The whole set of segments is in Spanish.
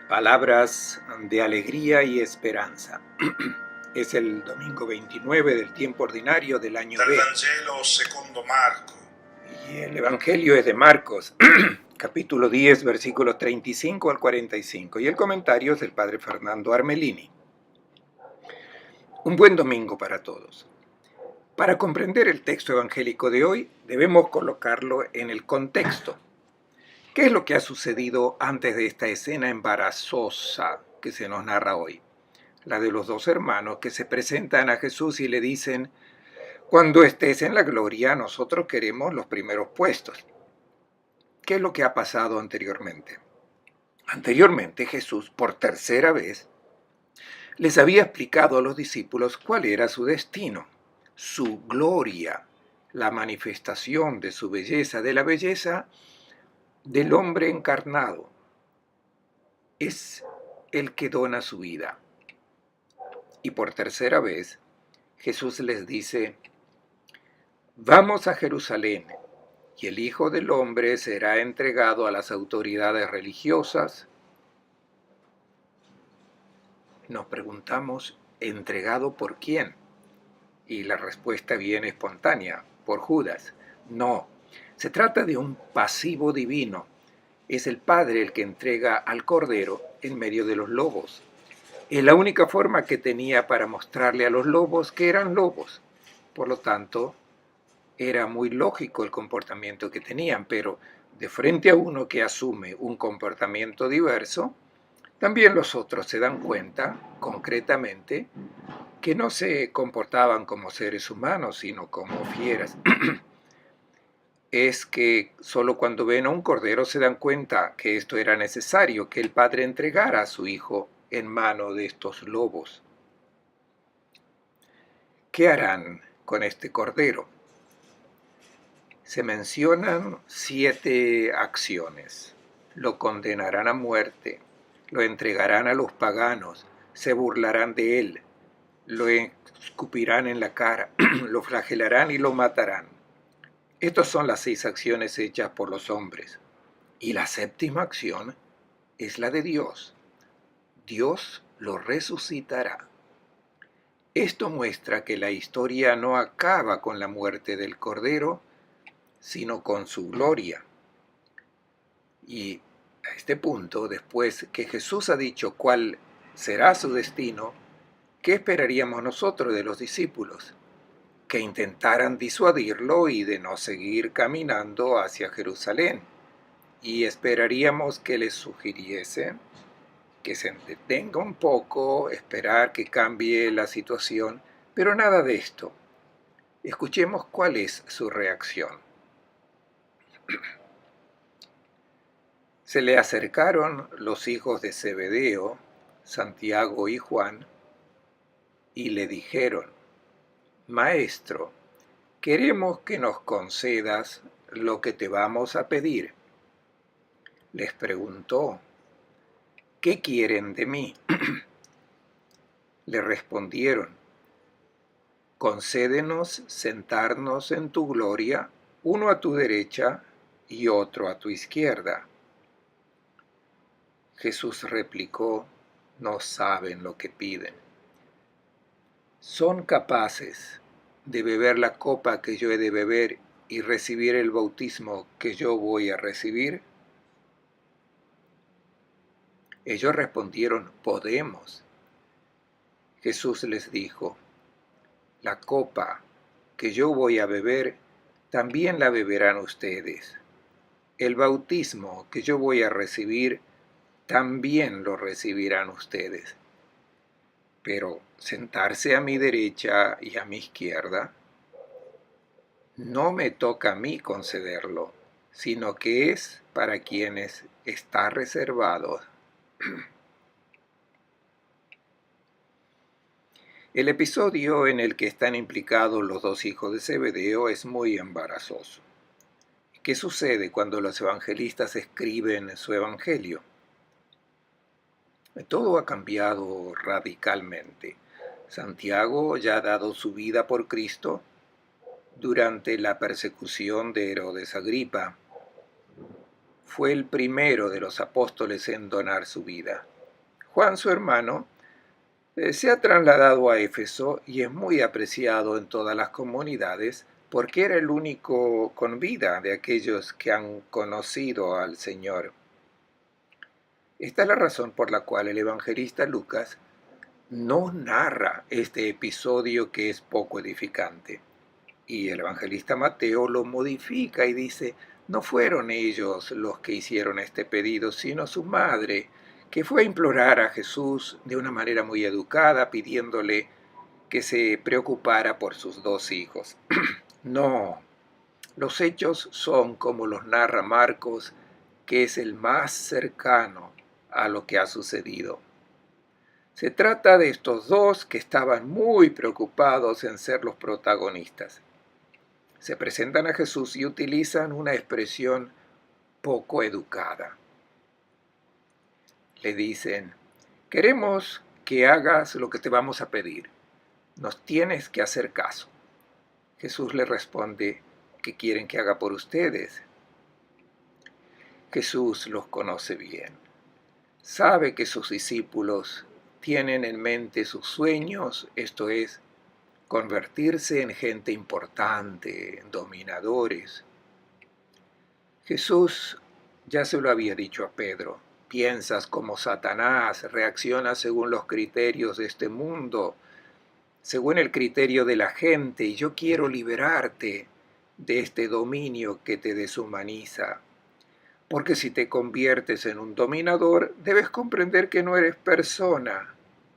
Palabras de alegría y esperanza. Es el domingo 29 del tiempo ordinario del año Dal B. Vangelo secondo Marco. Y el Evangelio es de Marcos, capítulo 10, versículos 35 al 45. Y el comentario es del Padre Fernando Armelini. Un buen domingo para todos. Para comprender el texto evangélico de hoy, debemos colocarlo en el contexto. ¿Qué es lo que ha sucedido antes de esta escena embarazosa que se nos narra hoy? La de los dos hermanos que se presentan a Jesús y le dicen: cuando estés en la gloria, nosotros queremos los primeros puestos. ¿Qué es lo que ha pasado anteriormente? Anteriormente Jesús, por tercera vez, les había explicado a los discípulos cuál era su destino, su gloria, la manifestación de su belleza, de la belleza del hombre encarnado. Es el que dona su vida. Y por tercera vez, Jesús les dice: vamos a Jerusalén, y el Hijo del Hombre será entregado a las autoridades religiosas. Nos preguntamos, ¿entregado por quién? Y la respuesta viene espontánea, por Judas. No, se trata de un pasivo divino. Es el Padre el que entrega al Cordero en medio de los lobos. Es la única forma que tenía para mostrarle a los lobos que eran lobos. Por lo tanto, era muy lógico el comportamiento que tenían, pero de frente a uno que asume un comportamiento diverso, también los otros se dan cuenta, concretamente, que no se comportaban como seres humanos, sino como fieras. Es que solo cuando ven a un cordero se dan cuenta que esto era necesario, que el padre entregara a su hijo en mano de estos lobos. ¿Qué harán con este cordero? Se mencionan 7 acciones. Lo condenarán a muerte, lo entregarán a los paganos, se burlarán de él, lo escupirán en la cara, lo flagelarán y lo matarán. Estas son las 6 acciones hechas por los hombres. Y la séptima acción es la de Dios. Dios lo resucitará. Esto muestra que la historia no acaba con la muerte del Cordero, sino con su gloria. Y a este punto, después que Jesús ha dicho cuál será su destino, ¿qué esperaríamos nosotros de los discípulos? Que intentaran disuadirlo y de no seguir caminando hacia Jerusalén. Y esperaríamos que les sugiriese que se detenga un poco, esperar que cambie la situación, pero nada de esto. Escuchemos cuál es su reacción. Se le acercaron los hijos de Zebedeo, Santiago y Juan, y le dijeron: Maestro, queremos que nos concedas lo que te vamos a pedir. Les preguntó: ¿qué quieren de mí? Le respondieron: concédenos sentarnos en tu gloria, uno a tu derecha y otro a tu izquierda. Jesús replicó: no saben lo que piden. ¿Son capaces de beber la copa que yo he de beber y recibir el bautismo que yo voy a recibir? Ellos respondieron: podemos. Jesús les dijo: la copa que yo voy a beber, también la beberán ustedes. El bautismo que yo voy a recibir, también lo recibirán ustedes. Pero sentarse a mi derecha y a mi izquierda, no me toca a mí concederlo, sino que es para quienes está reservado. El episodio en el que están implicados los dos hijos de Zebedeo es muy embarazoso. ¿Qué sucede cuando los evangelistas escriben su evangelio? Todo ha cambiado radicalmente. Santiago ya ha dado su vida por Cristo durante la persecución de Herodes Agripa. Fue el primero de los apóstoles en donar su vida. Juan, su hermano, se ha trasladado a Éfeso y es muy apreciado en todas las comunidades porque era el único con vida de aquellos que han conocido al Señor. Esta es la razón por la cual el evangelista Lucas no narra este episodio que es poco edificante. Y el evangelista Mateo lo modifica y dice, no fueron ellos los que hicieron este pedido, sino su madre, que fue a implorar a Jesús de una manera muy educada, pidiéndole que se preocupara por sus dos hijos. No, los hechos son como los narra Marcos, que es el más cercano a lo que ha sucedido. Se trata de estos dos que estaban muy preocupados en ser los protagonistas. Se presentan a Jesús y utilizan una expresión poco educada. Le dicen, queremos que hagas lo que te vamos a pedir. Nos tienes que hacer caso. Jesús le responde, ¿qué quieren que haga por ustedes? Jesús los conoce bien. Sabe que sus discípulos tienen en mente sus sueños, esto es, convertirse en gente importante, en dominadores. Jesús ya se lo había dicho a Pedro, piensas como Satanás, reaccionas según los criterios de este mundo, según el criterio de la gente, y yo quiero liberarte de este dominio que te deshumaniza. Porque si te conviertes en un dominador, debes comprender que no eres persona,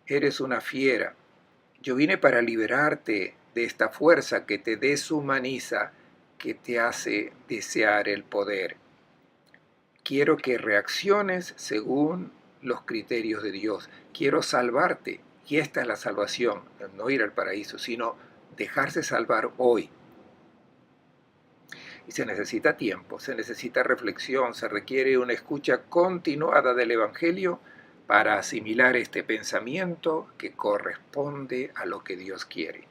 eres una fiera. Yo vine para liberarte de esta fuerza que te deshumaniza, que te hace desear el poder. Quiero que reacciones según los criterios de Dios. Quiero salvarte. Y esta es la salvación, no ir al paraíso, sino dejarse salvar hoy. Y se necesita tiempo, se necesita reflexión, se requiere una escucha continuada del Evangelio para asimilar este pensamiento que corresponde a lo que Dios quiere.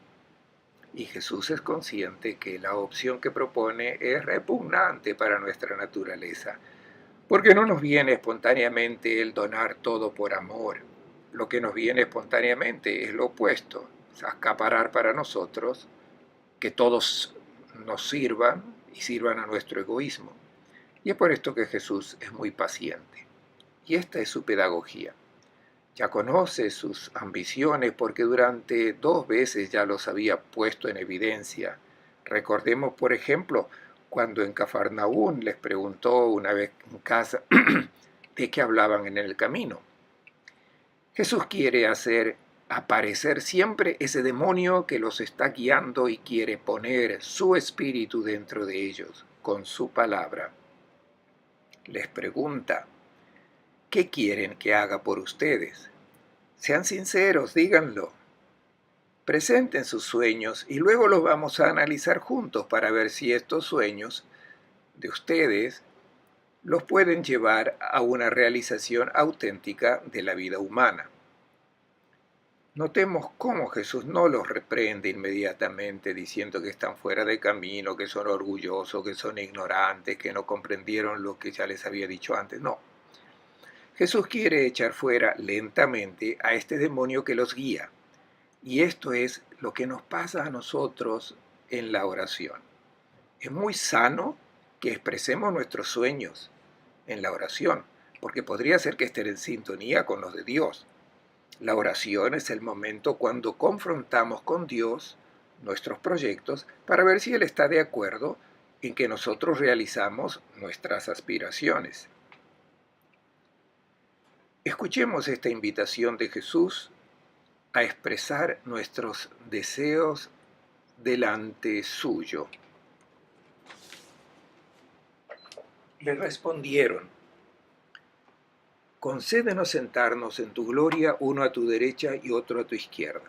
Y Jesús es consciente que la opción que propone es repugnante para nuestra naturaleza, porque no nos viene espontáneamente el donar todo por amor. Lo que nos viene espontáneamente es lo opuesto, es acaparar para nosotros, que todos nos sirvan y sirvan a nuestro egoísmo. Y es por esto que Jesús es muy paciente. Y esta es su pedagogía. Ya conoce sus ambiciones porque durante 2 veces ya los había puesto en evidencia. Recordemos, por ejemplo, cuando en Cafarnaún les preguntó una vez en casa de qué hablaban en el camino. Jesús quiere hacer aparecer siempre ese demonio que los está guiando y quiere poner su espíritu dentro de ellos con su palabra. Les pregunta, ¿qué quieren que haga por ustedes? Sean sinceros, díganlo. Presenten sus sueños y luego los vamos a analizar juntos para ver si estos sueños de ustedes los pueden llevar a una realización auténtica de la vida humana. Notemos cómo Jesús no los reprende inmediatamente diciendo que están fuera de camino, que son orgullosos, que son ignorantes, que no comprendieron lo que ya les había dicho antes. No. Jesús quiere echar fuera lentamente a este demonio que los guía. Y esto es lo que nos pasa a nosotros en la oración. Es muy sano que expresemos nuestros sueños en la oración, porque podría ser que estén en sintonía con los de Dios. La oración es el momento cuando confrontamos con Dios nuestros proyectos para ver si Él está de acuerdo en que nosotros realizamos nuestras aspiraciones. Escuchemos esta invitación de Jesús a expresar nuestros deseos delante suyo. Le respondieron, concédenos sentarnos en tu gloria, uno a tu derecha y otro a tu izquierda.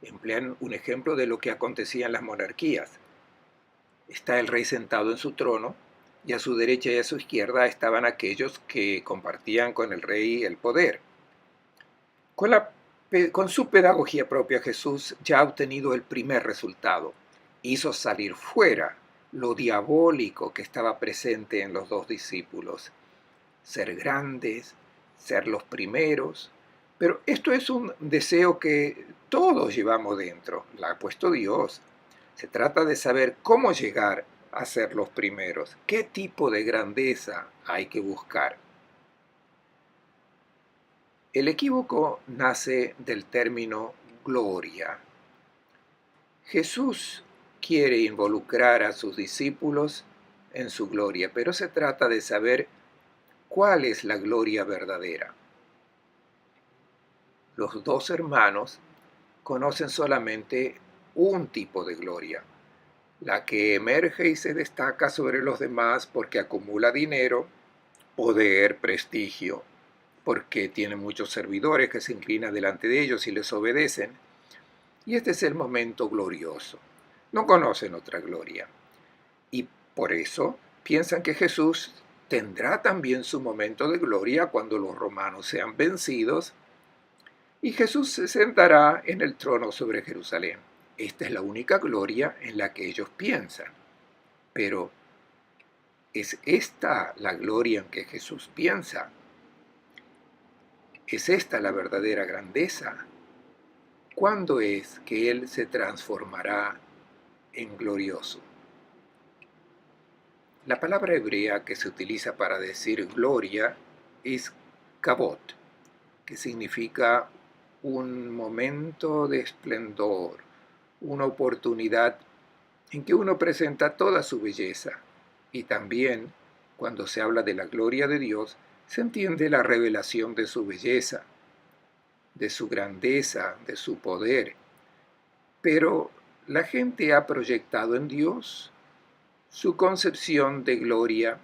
Emplean un ejemplo de lo que acontecía en las monarquías. Está el rey sentado en su trono, y a su derecha y a su izquierda estaban aquellos que compartían con el rey el poder. Con su pedagogía propia, Jesús ya ha obtenido el primer resultado. Hizo salir fuera lo diabólico que estaba presente en los dos discípulos. Ser grandes, ser los primeros, Pero esto es un deseo que todos llevamos dentro, la ha puesto Dios. Se trata de saber cómo llegar a ser los primeros, qué tipo de grandeza hay que buscar. El equívoco nace del término gloria. Jesús quiere involucrar a sus discípulos en su gloria, pero se trata de saber cuál es la gloria verdadera. Los dos hermanos conocen solamente un tipo de gloria, la que emerge y se destaca sobre los demás porque acumula dinero, poder, prestigio, porque tiene muchos servidores que se inclinan delante de ellos y les obedecen. Y este es el momento glorioso. No conocen otra gloria. Y por eso piensan que Jesús tendrá también su momento de gloria cuando los romanos sean vencidos y Jesús se sentará en el trono sobre Jerusalén. Esta es la única gloria en la que ellos piensan. Pero, ¿es esta la gloria en que Jesús piensa? ¿Es esta la verdadera grandeza? ¿Cuándo es que Él se transformará en glorioso? La palabra hebrea que se utiliza para decir gloria es kabod, que significa un momento de esplendor, una oportunidad en que uno presenta toda su belleza. Y también, cuando se habla de la gloria de Dios, se entiende la revelación de su belleza, de su grandeza, de su poder. Pero la gente ha proyectado en Dios su concepción de gloria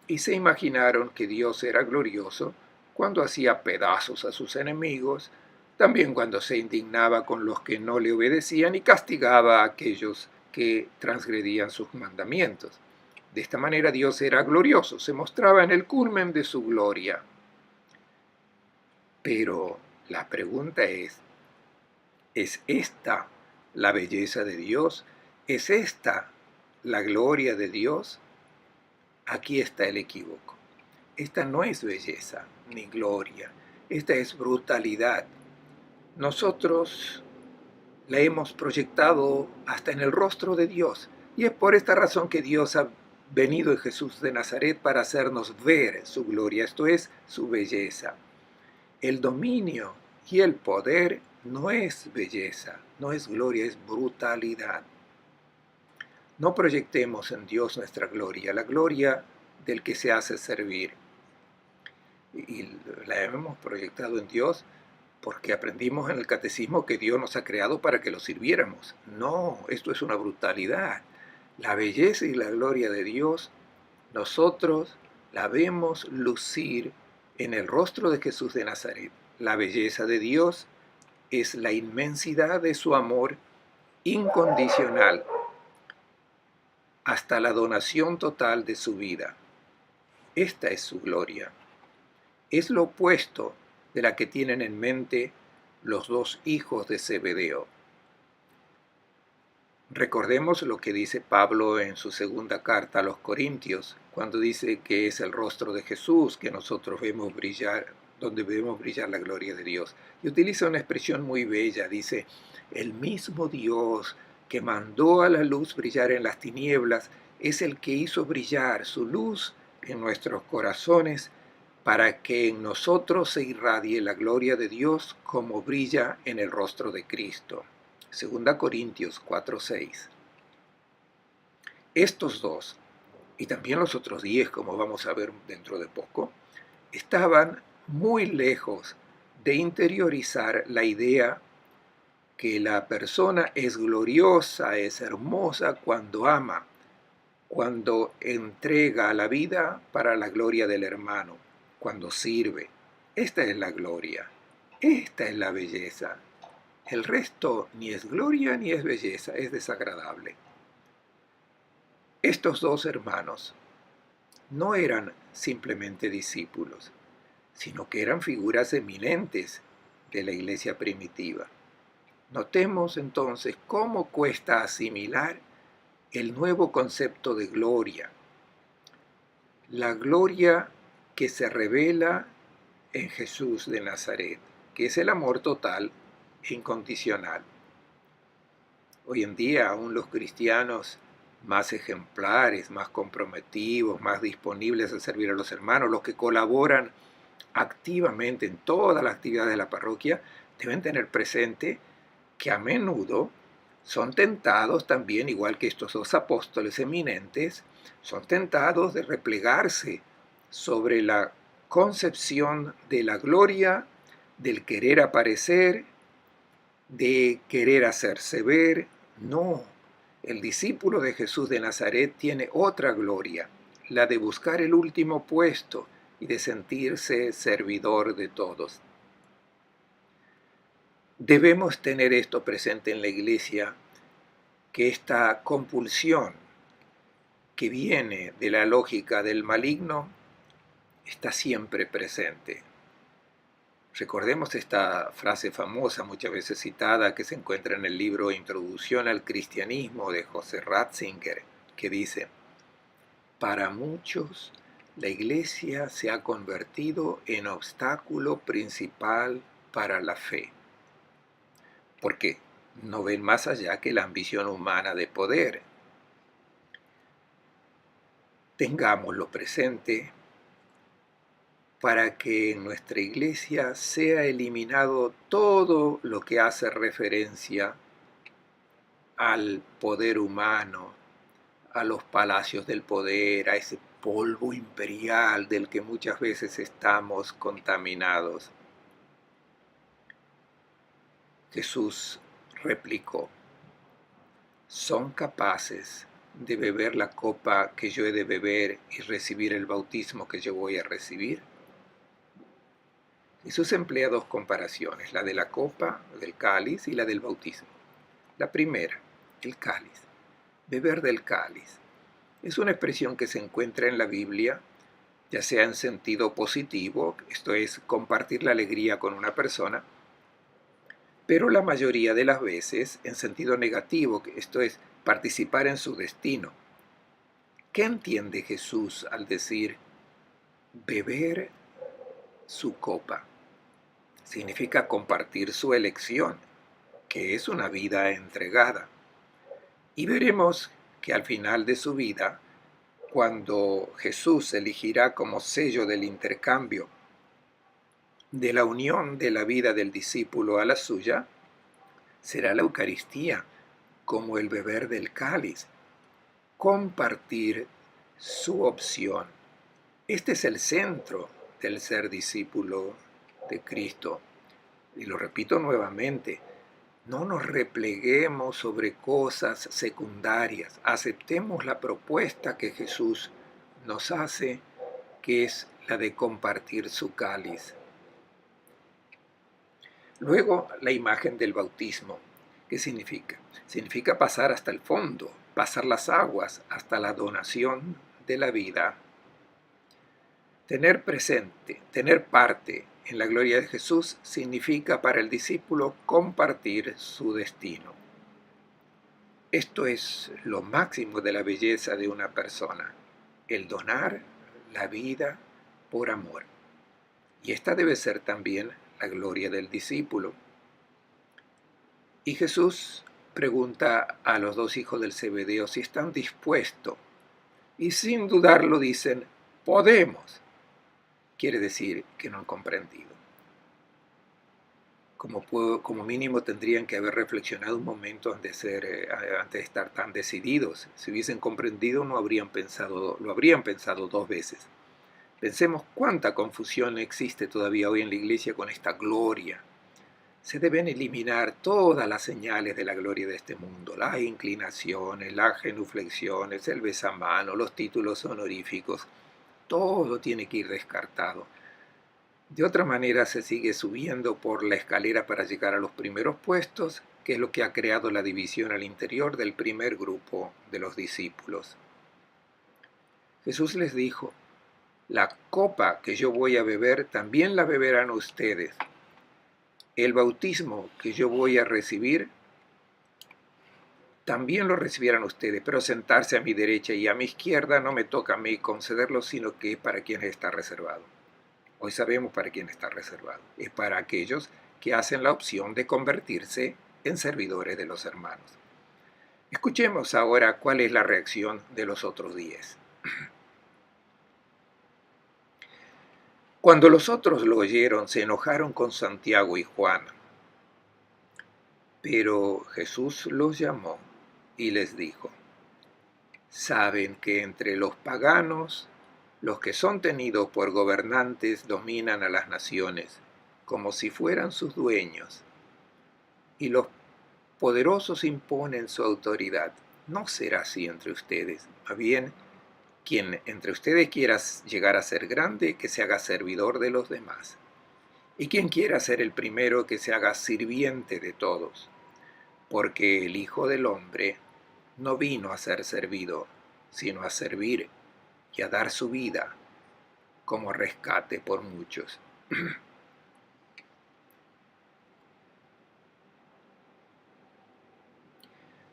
y se imaginaron que Dios era glorioso cuando hacía pedazos a sus enemigos, también cuando se indignaba con los que no le obedecían y castigaba a aquellos que transgredían sus mandamientos. De esta manera Dios era glorioso, se mostraba en el culmen de su gloria. Pero la pregunta ¿es esta la belleza de Dios? ¿Es esta la gloria de Dios? Aquí está el equívoco. Esta no es belleza ni gloria, esta es brutalidad. Nosotros la hemos proyectado hasta en el rostro de Dios y es por esta razón que Dios ha venido en Jesús de Nazaret para hacernos ver su gloria, esto es, su belleza. El dominio y el poder no es belleza, no es gloria, es brutalidad. No proyectemos en Dios nuestra gloria, la gloria del que se hace servir. Y la hemos proyectado en Dios porque aprendimos en el catecismo que Dios nos ha creado para que lo sirviéramos. No, esto es una brutalidad. La belleza y la gloria de Dios, nosotros la vemos lucir en el rostro de Jesús de Nazaret. La belleza de Dios es la inmensidad de su amor incondicional hasta la donación total de su vida. Esta es su gloria. Es lo opuesto de la que tienen en mente los dos hijos de Zebedeo. Recordemos lo que dice Pablo en su segunda carta a los Corintios, cuando dice que es el rostro de Jesús que nosotros vemos brillar, donde vemos brillar la gloria de Dios. Y utiliza una expresión muy bella, dice, el mismo Dios que mandó a la luz brillar en las tinieblas es el que hizo brillar su luz en nuestros corazones para que en nosotros se irradie la gloria de Dios como brilla en el rostro de Cristo. 2 Corintios 4:6. Estos dos, y también los otros 10, como vamos a ver dentro de poco, estaban muy lejos de interiorizar la idea que la persona es gloriosa, es hermosa cuando ama, cuando entrega la vida para la gloria del hermano, cuando sirve. Esta es la gloria, esta es la belleza. El resto ni es gloria ni es belleza, es desagradable. Estos dos hermanos no eran simplemente discípulos, sino que eran figuras eminentes de la iglesia primitiva. Notemos entonces cómo cuesta asimilar el nuevo concepto de gloria. La gloria que se revela en Jesús de Nazaret, que es el amor total e incondicional. Hoy en día aún los cristianos más ejemplares, más comprometidos, más disponibles a servir a los hermanos, los que colaboran activamente en todas las actividades de la parroquia, deben tener presente que a menudo son tentados también, igual que estos dos apóstoles eminentes, son tentados de replegarse sobre la concepción de la gloria, del querer aparecer, de querer hacerse ver. No, el discípulo de Jesús de Nazaret tiene otra gloria, la de buscar el último puesto y de sentirse servidor de todos. Debemos tener esto presente en la Iglesia, que esta compulsión que viene de la lógica del maligno está siempre presente. Recordemos esta frase famosa, muchas veces citada, que se encuentra en el libro Introducción al Cristianismo de José Ratzinger, que dice: para muchos, la Iglesia se ha convertido en obstáculo principal para la fe. ¿Por qué? No ven más allá que la ambición humana de poder. Tengámoslo presente para que en nuestra Iglesia sea eliminado todo lo que hace referencia al poder humano, a los palacios del poder, a ese polvo imperial del que muchas veces estamos contaminados. Jesús replicó: ¿son capaces de beber la copa que yo he de beber y recibir el bautismo que yo voy a recibir? Jesús emplea dos comparaciones, la de la copa, del cáliz, y la del bautismo. La primera, el cáliz. Beber del cáliz. Es una expresión que se encuentra en la Biblia, ya sea en sentido positivo, esto es, compartir la alegría con una persona, pero la mayoría de las veces en sentido negativo, esto es, participar en su destino. ¿Qué entiende Jesús al decir beber su copa? Significa compartir su elección, que es una vida entregada. Y veremos que al final de su vida, cuando Jesús elegirá como sello del intercambio de la unión de la vida del discípulo a la suya, será la Eucaristía, como el beber del cáliz, compartir su opción. Este es el centro del ser discípulo de Cristo. Y lo repito nuevamente, no nos repleguemos sobre cosas secundarias, aceptemos la propuesta que Jesús nos hace, que es la de compartir su cáliz. Luego, la imagen del bautismo. ¿Qué significa? Significa pasar hasta el fondo, pasar las aguas hasta la donación de la vida. Tener presente, tener parte en la gloria de Jesús significa para el discípulo compartir su destino. Esto es lo máximo de la belleza de una persona, el donar la vida por amor. Y esta debe ser también la gloria del discípulo. Y Jesús pregunta a los dos hijos del Zebedeo si están dispuestos, y sin dudarlo dicen: podemos. Quiere decir que no han comprendido. Como mínimo tendrían que haber reflexionado un momento antes de estar tan decididos. Si hubiesen comprendido, lo habrían pensado dos veces. Pensemos cuánta confusión existe todavía hoy en la Iglesia con esta gloria. Se deben eliminar todas las señales de la gloria de este mundo, las inclinaciones, las genuflexiones, el besamano, los títulos honoríficos. Todo tiene que ir descartado. De otra manera se sigue subiendo por la escalera para llegar a los primeros puestos, que es lo que ha creado la división al interior del primer grupo de los discípulos. Jesús les dijo: la copa que yo voy a beber también la beberán ustedes. El bautismo que yo voy a recibir también lo recibirán ustedes, pero sentarse a mi derecha y a mi izquierda no me toca a mí concederlo, sino que es para quien está reservado. Hoy sabemos para quién está reservado. Es para aquellos que hacen la opción de convertirse en servidores de los hermanos. Escuchemos ahora cuál es la reacción de los otros 10. Cuando los otros lo oyeron, se enojaron con Santiago y Juan. Pero Jesús los llamó y les dijo: saben que entre los paganos, los que son tenidos por gobernantes dominan a las naciones, como si fueran sus dueños, y los poderosos imponen su autoridad. No será así entre ustedes. Más bien, quien entre ustedes quiera llegar a ser grande, que se haga servidor de los demás. Y quien quiera ser el primero, que se haga sirviente de todos. Porque el Hijo del Hombre no vino a ser servido, sino a servir y a dar su vida como rescate por muchos.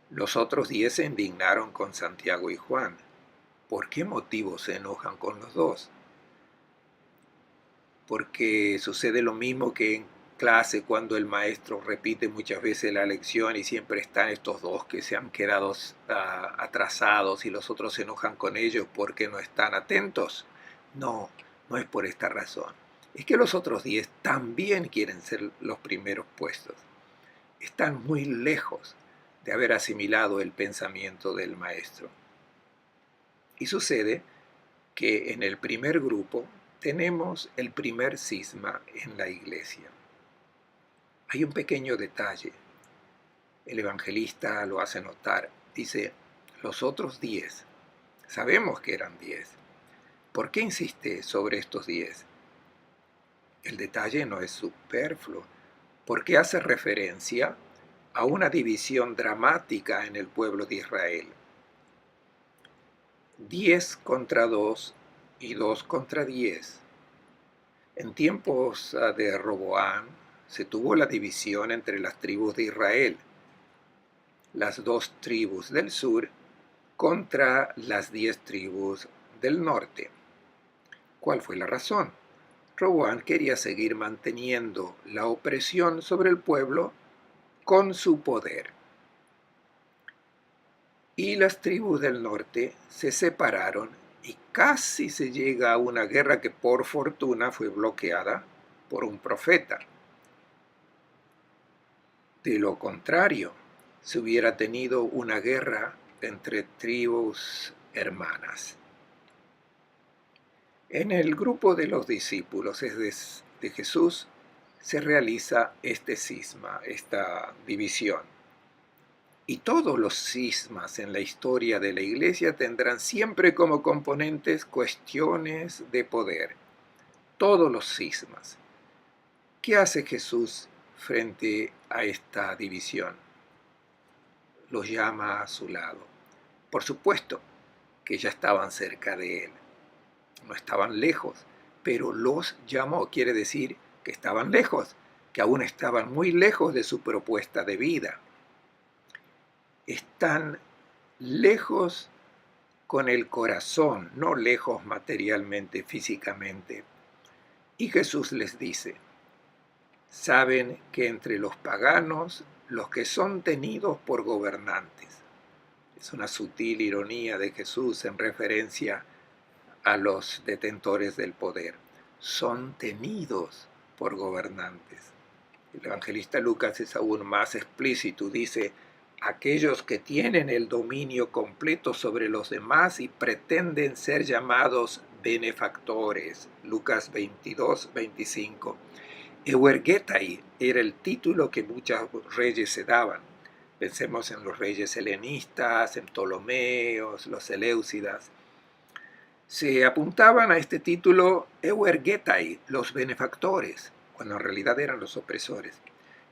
Los otros 10 se indignaron con Santiago y Juan. ¿Por qué motivo se enojan con los dos? Porque sucede lo mismo que en clase cuando el maestro repite muchas veces la lección y siempre están estos dos que se han quedado atrasados y los otros se enojan con ellos porque no están atentos. No, no es por esta razón. Es que los otros 10 también quieren ser los primeros puestos. Están muy lejos de haber asimilado el pensamiento del maestro. Y sucede que en el primer grupo tenemos el primer cisma en la iglesia. Hay un pequeño detalle. El evangelista lo hace notar. Dice, los otros 10. Sabemos que eran 10. ¿Por qué insiste sobre estos 10? El detalle no es superfluo, porque hace referencia a una división dramática en el pueblo de Israel. 10 contra 2 y 2 contra 10. En tiempos de Roboam se tuvo la división entre las tribus de Israel, las 2 tribus del sur contra las 10 tribus del norte. ¿Cuál fue la razón? Roboam quería seguir manteniendo la opresión sobre el pueblo con su poder. Y las tribus del norte se separaron y casi se llega a una guerra que por fortuna fue bloqueada por un profeta. De lo contrario, se hubiera tenido una guerra entre tribus hermanas. En el grupo de los discípulos, es de Jesús, se realiza este cisma, esta división. Y todos los cismas en la historia de la Iglesia tendrán siempre como componentes cuestiones de poder. Todos los cismas. ¿Qué hace Jesús frente a esta división? Los llama a su lado. Por supuesto que ya estaban cerca de él. No estaban lejos, pero los llamó. Quiere decir que estaban lejos, que aún estaban muy lejos de su propuesta de vida. Están lejos con el corazón, no lejos materialmente, físicamente. Y Jesús les dice, saben que entre los paganos, los que son tenidos por gobernantes, es una sutil ironía de Jesús en referencia a los detentores del poder, son tenidos por gobernantes. El evangelista Lucas es aún más explícito, dice, aquellos que tienen el dominio completo sobre los demás y pretenden ser llamados benefactores. Lucas 22, 25. Euergetai era el título que muchos reyes se daban. Pensemos en los reyes helenistas, en Ptolomeos, los Seleucidas. Se apuntaban a este título Euergetai, los benefactores, cuando en realidad eran los opresores.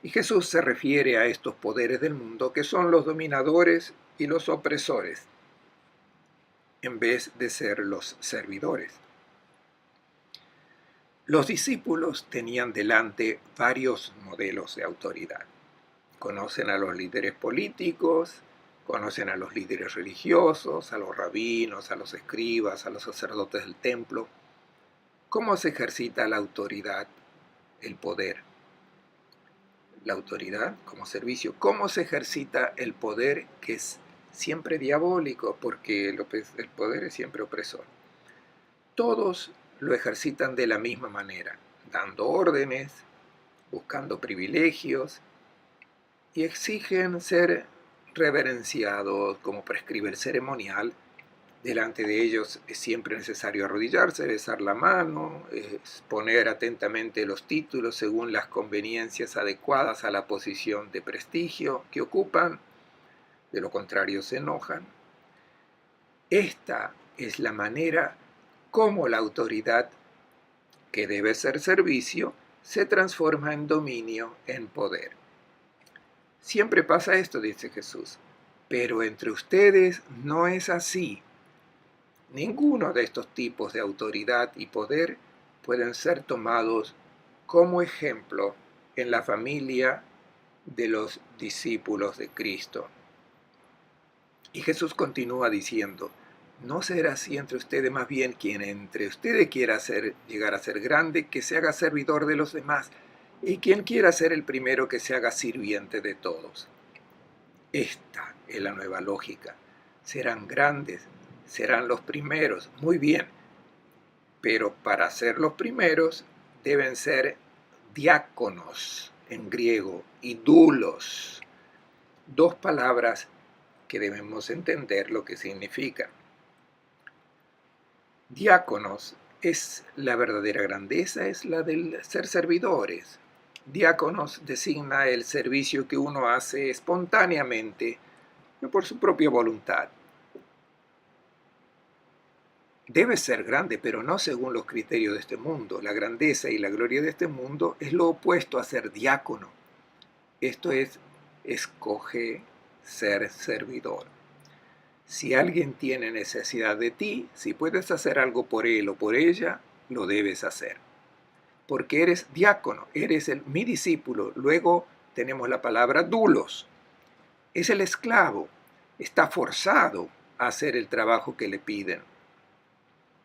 Y Jesús se refiere a estos poderes del mundo que son los dominadores y los opresores, en vez de ser los servidores. Los discípulos tenían delante varios modelos de autoridad. Conocen a los líderes políticos, conocen a los líderes religiosos, a los rabinos, a los escribas, a los sacerdotes del templo. ¿Cómo se ejercita la autoridad, el poder? la autoridad como servicio, cómo se ejercita el poder, que es siempre diabólico, porque el poder es siempre opresor. Todos lo ejercitan de la misma manera, dando órdenes, buscando privilegios, y exigen ser reverenciados como prescribe el ceremonial. Delante de ellos es siempre necesario arrodillarse, besar la mano, exponer atentamente los títulos según las conveniencias adecuadas a la posición de prestigio que ocupan, de lo contrario se enojan. Esta es la manera como la autoridad, que debe ser servicio, se transforma en dominio, en poder. Siempre pasa esto, dice Jesús, pero entre ustedes no es así. Ninguno de estos tipos de autoridad y poder pueden ser tomados como ejemplo en la familia de los discípulos de Cristo. Y Jesús continúa diciendo, no será así entre ustedes, más bien quien entre ustedes quiera llegar a ser grande, que se haga servidor de los demás, y quien quiera ser el primero, que se haga sirviente de todos. Esta es la nueva lógica. Serán grandes, serán los primeros, muy bien, pero para ser los primeros deben ser diáconos en griego y doulos, dos palabras que debemos entender lo que significan. Diáconos es la verdadera grandeza, es la del ser servidores. Diáconos designa el servicio que uno hace espontáneamente, no por su propia voluntad. Debe ser grande, pero no según los criterios de este mundo. La grandeza y la gloria de este mundo es lo opuesto a ser diácono. Esto es, escoge ser servidor. Si alguien tiene necesidad de ti, si puedes hacer algo por él o por ella, lo debes hacer. Porque eres diácono, eres mi discípulo. Luego tenemos la palabra doulos. Es el esclavo, está forzado a hacer el trabajo que le piden.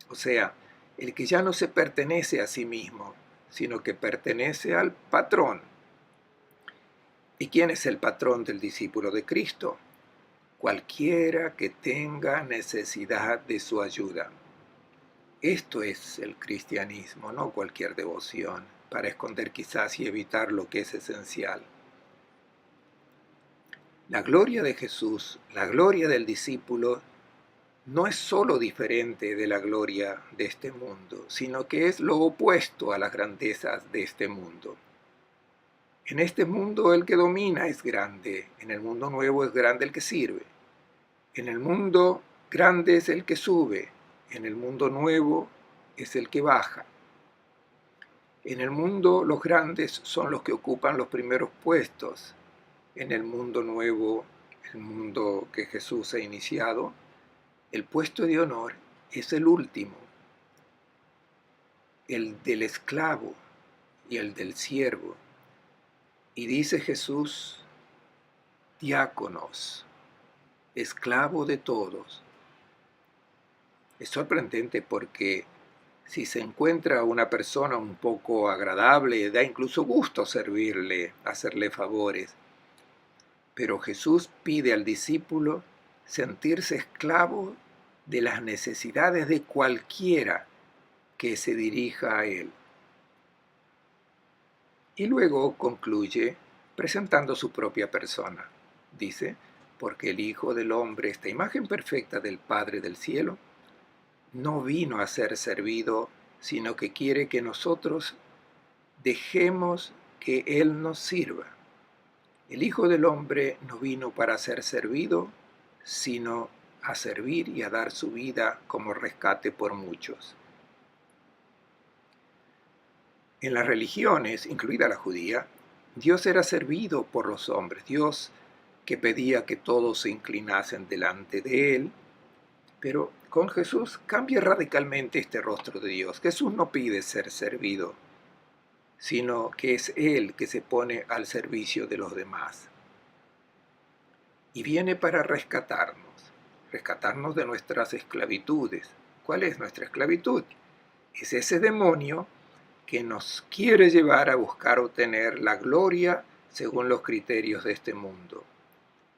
O sea, el que ya no se pertenece a sí mismo, sino que pertenece al patrón. ¿Y quién es el patrón del discípulo de Cristo? Cualquiera que tenga necesidad de su ayuda. Esto es el cristianismo, no cualquier devoción, para esconder quizás y evitar lo que es esencial. La gloria de Jesús, la gloria del discípulo, no es sólo diferente de la gloria de este mundo, sino que es lo opuesto a las grandezas de este mundo. En este mundo el que domina es grande, en el mundo nuevo es grande el que sirve. En el mundo grande es el que sube, en el mundo nuevo es el que baja. En el mundo los grandes son los que ocupan los primeros puestos. En el mundo nuevo, el mundo que Jesús ha iniciado, el puesto de honor es el último, el del esclavo y el del siervo. Y dice Jesús, diáconos, esclavo de todos. Es sorprendente porque si se encuentra una persona un poco agradable, da incluso gusto servirle, hacerle favores. Pero Jesús pide al discípulo sentirse esclavo de las necesidades de cualquiera que se dirija a él. Y luego concluye presentando su propia persona. Dice, porque el Hijo del Hombre, esta imagen perfecta del Padre del cielo, no vino a ser servido, sino que quiere que nosotros dejemos que Él nos sirva. El Hijo del Hombre no vino para ser servido, sino a servir y a dar su vida como rescate por muchos. En las religiones, incluida la judía, Dios era servido por los hombres, Dios que pedía que todos se inclinasen delante de Él, pero con Jesús cambia radicalmente este rostro de Dios. Jesús no pide ser servido, sino que es Él que se pone al servicio de los demás. Y viene para rescatarnos de nuestras esclavitudes. ¿Cuál es nuestra esclavitud? Es ese demonio que nos quiere llevar a buscar obtener la gloria según los criterios de este mundo.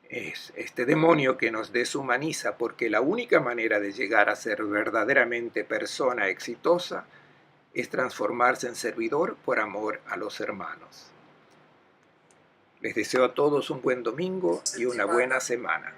Es este demonio que nos deshumaniza, porque la única manera de llegar a ser verdaderamente persona exitosa es transformarse en servidor por amor a los hermanos. Les deseo a todos un buen domingo y una buena semana.